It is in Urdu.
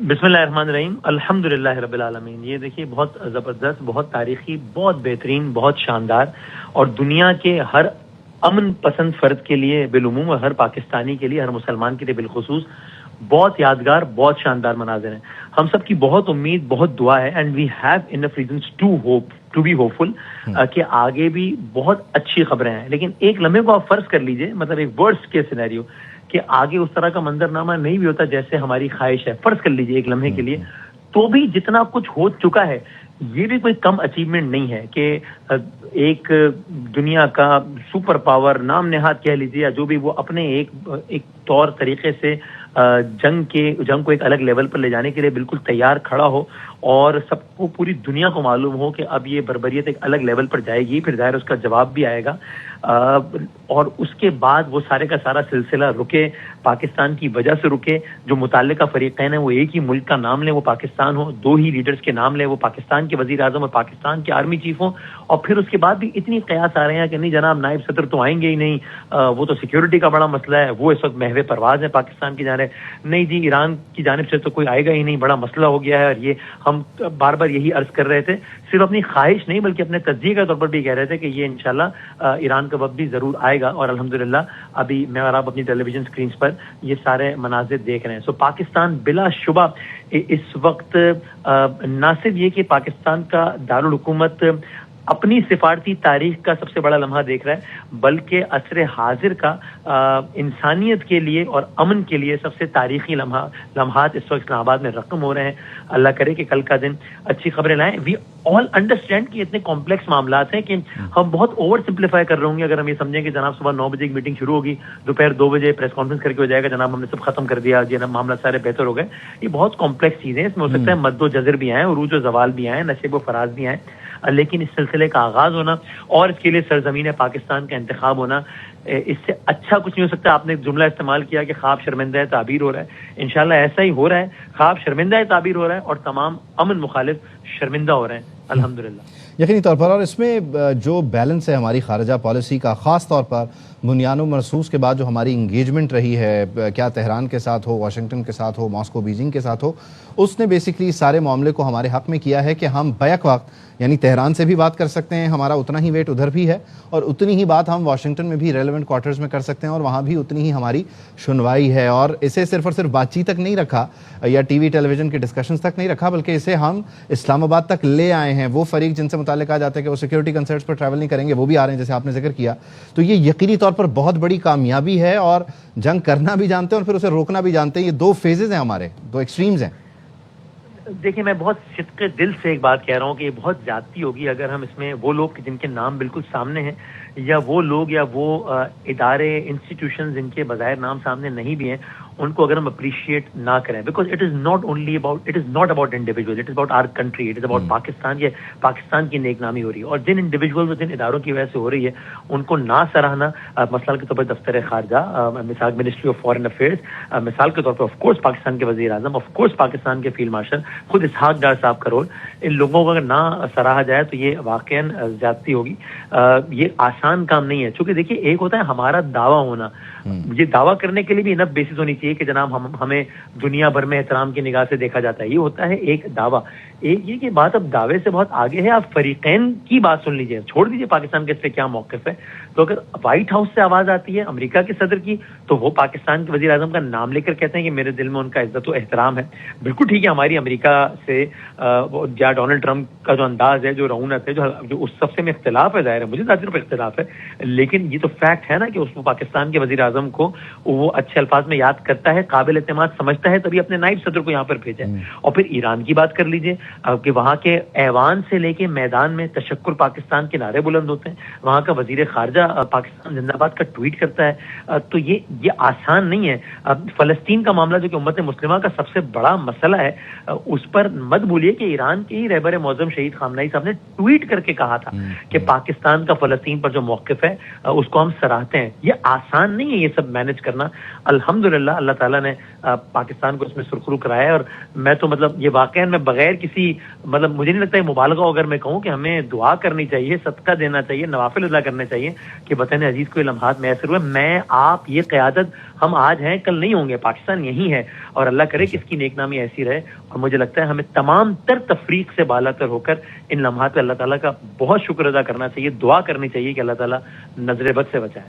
بسم اللہ الرحمن الرحیم، الحمدللہ رب العالمین۔ یہ دیکھیے بہت زبردست، بہت تاریخی، بہت بہترین، بہت شاندار، اور دنیا کے ہر امن پسند فرد کے لیے بالعموم اور ہر پاکستانی کے لیے، ہر مسلمان کے لیے بالخصوص بہت یادگار، بہت شاندار مناظر ہیں۔ ہم سب کی بہت امید، بہت دعا ہے، and we have enough reasons to be hopeful کہ آگے بھی بہت اچھی خبریں ہیں۔ لیکن ایک لمحے کو آپ فرض کر لیجئے، مطلب ایک ورسٹ کیس سینیریو، کہ آگے اس طرح کا منظرنامہ نہیں بھی ہوتا جیسے ہماری خواہش ہے، فرض کر لیجئے ایک لمحے کے لیے، تو بھی جتنا کچھ ہو چکا ہے یہ بھی کوئی کم اچیومنٹ نہیں ہے کہ ایک دنیا کا سپر پاور نام نہاد کہہ لیجیے یا جو بھی، وہ اپنے ایک طور طریقے سے جنگ کو ایک الگ لیول پر لے جانے کے لیے بالکل تیار کھڑا ہو، اور سب کو، پوری دنیا کو معلوم ہو کہ اب یہ بربریت ایک الگ لیول پر جائے گی، پھر ظاہر اس کا جواب بھی آئے گا، اور اس کے بعد وہ سارے کا سارا سلسلہ رکے، پاکستان کی وجہ سے رکے، جو متعلقہ فریقین ہیں وہ ایک ہی ملک کا نام لیں، وہ پاکستان ہو، دو ہی لیڈرز کے نام لیں، وہ پاکستان کے وزیر اعظم اور پاکستان کے آرمی چیف ہوں، اور پھر اس کے بعد بھی اتنی قیاس آ رہے ہیں کہ نہیں جناب نائب صدر تو آئیں گے ہی نہیں، وہ تو سیکیورٹی کا بڑا مسئلہ ہے، وہ اس وقت محو پرواز ہے پاکستان کی جانب، نہیں جی ایران کی جانب سے تو کوئی آئے گا ہی نہیں، بڑا مسئلہ ہو گیا ہے، اور یہ ہم بار بار یہی عرض کر رہے تھے، صرف اپنی خواہش نہیں بلکہ اپنے تجزیے کے طور پر بھی کہہ رہے تھے کہ یہ انشاءاللہ ایران کا وقت بھی ضرور آئے گا، اور الحمدللہ ابھی میں اور آپ اپنی ٹیلی ویژن سکرینز پر یہ سارے مناظر دیکھ رہے ہیں۔ سو پاکستان بلا شبہ اس وقت نہ صرف یہ کہ پاکستان کا دارالحکومت اپنی سفارتی تاریخ کا سب سے بڑا لمحہ دیکھ رہا ہے، بلکہ عصر حاضر کا انسانیت کے لیے اور امن کے لیے سب سے تاریخی لمحات اس وقت اسلام آباد میں رقم ہو رہے ہیں۔ اللہ کرے کہ کل کا دن اچھی خبریں لائیں۔ وی آل انڈرسٹینڈ کہ اتنے کمپلیکس معاملات ہیں کہ ہم بہت اوور سمپلیفائی کر رہے ہوں گے اگر ہم یہ سمجھیں کہ جناب صبح 9 بجے ایک میٹنگ شروع ہوگی، دوپہر 2 بجے پریس کانفرنس کر کے ہو جائے گا، جناب ہم نے سب ختم کر دیا، جناب معاملہ سارے بہتر ہو گئے۔ یہ بہت کمپلیکس چیزیں، اس میں ہو سکتا ہے مد و جزر بھی آئیں، عروج و زوال بھی آئیں، نشیب و فراز بھی آئیں، لیکن اس سلسلے کا آغاز ہونا اور اس کے لیے سرزمین پاکستان کا انتخاب ہونا، اس سے اچھا کچھ نہیں ہو سکتا۔ آپ نے ایک جملہ استعمال کیا کہ خواب شرمندہ تعبیر ہو رہا ہے، انشاءاللہ ایسا ہی ہو رہا ہے، خواب شرمندہ تعبیر ہو رہا ہے اور تمام امن مخالف شرمندہ ہو رہے ہیں الحمدللہ۔ یقینی طور پر، اور اس میں جو بیلنس ہے ہماری خارجہ پالیسی کا، خاص طور پر بنیان و مرصوص کے بعد جو ہماری انگیجمنٹ رہی ہے، کیا تہران کے ساتھ ہو، واشنگٹن کے ساتھ ہو، ماسکو بیجنگ کے ساتھ ہو، اس نے بیسکلی سارے معاملے کو ہمارے حق میں کیا ہے کہ ہم بیک وقت یعنی تہران سے بھی بات کر سکتے ہیں، ہمارا اتنا ہی ویٹ ادھر بھی ہے، اور اتنی ہی بات ہم واشنگٹن میں بھی ریلیونٹ کوارٹرز میں کر سکتے ہیں، اور وہاں بھی اتنی ہی ہماری سنوائی ہے، اور اسے صرف اور صرف بات چیت تک نہیں رکھا یا ٹی وی ٹیلی ویژن کے ڈسکشنز تک نہیں رکھا، بلکہ اسے ہم اسلام آباد تک لے آئے ہیں۔ وہ فریق جن سے متعلق آ جاتے ہیں کہ وہ سیکورٹی کنسرنز پر ٹریول نہیں کریں گے، وہ بھی آ رہے ہیں جیسے آپ نے ذکر کیا، تو یہ یقینی طور پر بہت بڑی کامیابی ہے، اور جنگ کرنا بھی جانتے ہیں اور پھر اسے روکنا بھی جانتے ہیں۔ یہ دو فیزز ہیں، ہمارے دو ایکسٹریمز ہیں۔ دیکھیں میں بہت صدق دل سے ایک بات کہہ رہا ہوں کہ یہ بہت زیادتی ہوگی اگر ہم اس میں وہ لوگ جن کے نام بالکل سامنے ہیں، یا وہ لوگ یا وہ ادارے انسٹیٹیوشنز جن کے بظاہر نام سامنے نہیں بھی ہیں، ان کو اگر ہم اپریشیٹ نہ کریں، because it is not about individual, it is about our country, it is about Pakistan. یہ پاکستان کی نیک نامی ہو رہی ہے، اور جن انڈیویجول جن اداروں کی وجہ سے ہو رہی ہے ان کو نہ سراہنا، مثال کے طور پر دفتر خارجہ، مثال منسٹری آف فارن افیئرز، مثال کے طور پر آف کورس پاکستان کے وزیر اعظم، آف کورس پاکستان کے فیلڈ مارشل خود اسحاق ڈار صاحب کا رول، ان لوگوں کو اگر نہ سراہا جائے تو یہ واقعاً زیادتی ہوگی۔ یہ آسان کام نہیں ہے، چونکہ دیکھیے ایک ہوتا ہے ہمارا دعویٰ ہونا، یہ دعویٰ کرنے کے لیے بھی انف بیسس ہونی چاہیے کہ جناب ہمیں دنیا بھر میں احترام کی نگاہ سے دیکھا جاتا ہے، یہ ہوتا ہے ایک دعویٰ۔ ایک یہ کہ بات اب دعوے سے بہت آگے ہے، آپ فریقین کی بات سن لیجیے، چھوڑ دیجیے پاکستان کے اس پہ کیا موقف ہے۔ تو اگر وائٹ ہاؤس سے آواز آتی ہے امریکہ کے صدر کی، تو وہ پاکستان کے وزیر اعظم کا نام لے کر کہتے ہیں کہ میرے دل میں ان کا عزت و احترام ہے۔ بالکل ٹھیک ہے، ہماری امریکہ سے یا ڈونلڈ ٹرمپ کا جو انداز ہے، جو رونت ہے، جو اس سب سے میں اختلاف ہے، ظاہر ہے مجھے ذاتی طور پر اختلاف ہے، لیکن یہ تو فیکٹ ہے نا کہ اس کو پاکستان کے وزیر اعظم کو وہ اچھے الفاظ میں یاد کرتا ہے، قابل اعتماد سمجھتا ہے، تبھی اپنے نائب صدر کو یہاں پر بھیجا ہے۔ اور پھر ایران کی بات کر لیجیے کہ وہاں کے ایوان سے لے کے میدان میں تشکر پاکستان کے نعرے بلند ہوتے ہیں، وہاں کا وزیر خارجہ پاکستان زندہ باد کا ٹویٹ کرتا ہے، تو یہ آسان نہیں ہے۔ فلسطین کا معاملہ جو کہ امت مسلمہ کا سب سے بڑا مسئلہ ہے، اس پر مت بھولیے کہ ایران کے ہی رہبر معظم شہید خامنہئی صاحب نے ٹویٹ کر کے کہا تھا کہ پاکستان کا فلسطین پر جو موقف ہے اس کو ہم سراہتے ہیں۔ یہ آسان نہیں ہے یہ سب مینج کرنا، الحمدللہ اللہ تعالیٰ نے پاکستان کو اس میں سرخرو کرایا ہے، اور میں تو مطلب یہ واقعاً میں بغیر کسی سی مطلب مجھے نہیں لگتا ہے مبالغہ اگر میں کہوں کہ ہمیں دعا کرنی چاہیے، صدقہ دینا چاہیے، نوافل ادا کرنے چاہیے کہ وطن عزیز کو یہ لمحات میسر ہوئے. میں آپ یہ قیادت ہم آج ہیں کل نہیں ہوں گے، پاکستان یہی ہے اور اللہ کرے کہ اس کی نیک نامی ایسی رہے. اور مجھے لگتا ہے ہمیں تمام تر تفریق سے بالا تر ہو کر ان لمحات پہ اللہ تعالیٰ کا بہت شکر ادا کرنا چاہیے، دعا کرنی چاہیے کہ اللہ تعالیٰ نظر بد سے بچائے.